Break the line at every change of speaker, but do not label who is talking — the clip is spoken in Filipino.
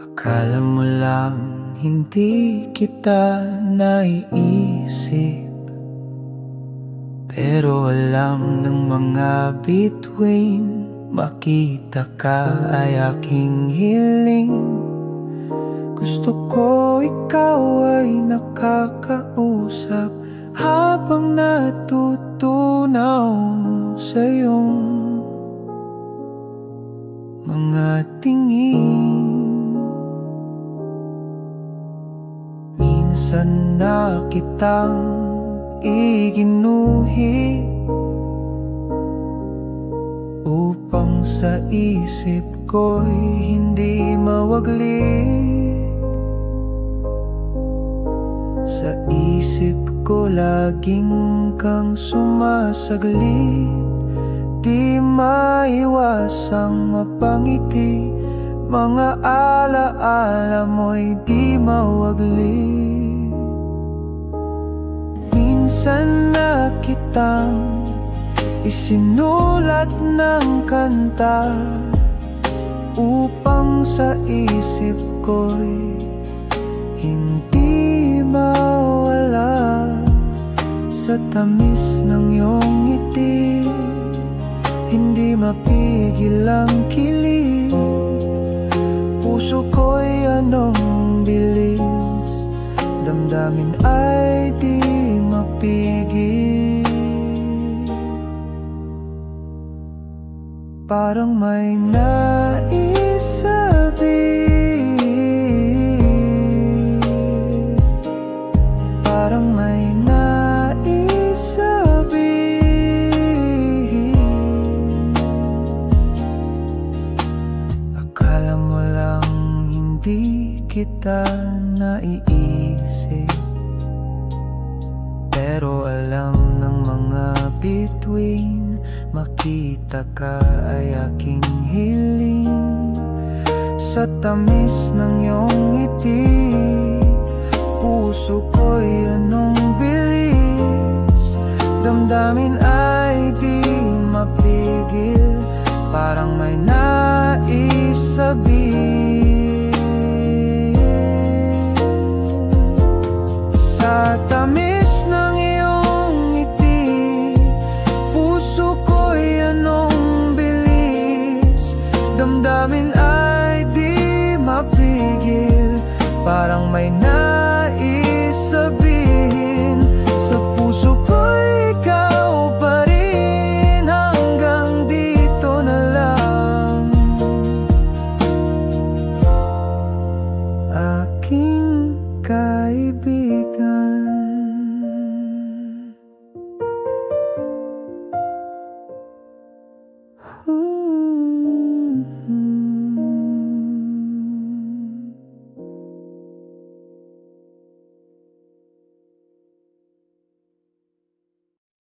Akala mo lang hindi kita naiisip, pero alam ng mga bituin, makita ka ay aking hiling. Gusto ko ikaw ay nakakausap habang natutunaw sa iyong mga tingin. Minsan na kitang iginuhi upang sa isip ko'y hindi mawagli. Sa isip ko laging kang sumasaglit, di maiwasang mapangiti. Mga alaala mo'y di mawagli. Minsan na kitang isinulat ng kanta upang sa isip ko'y hindi mawala. Sa tamis ng iyong ngiti, hindi mapigil ang kilig. Puso ko'y anong bilis, damdamin ay di mapigil. Parang may naisabi, parang may naisabi. Akala mo lang hindi kita naiisip, pero alam ng mga bituin, makita ka ay aking hiling. Sa tamis ng iyong ngiti, puso ko'y anong bilis, damdamin ay di mapigil. Parang may naisabi. Sa tamis ng iyong ngiti, puso ko'y anong bilis, damdamin ay di mapigil. Parang may nais sabihin, sa puso ko'y ikaw pa rin. Hanggang dito na lang, aking kaibigan.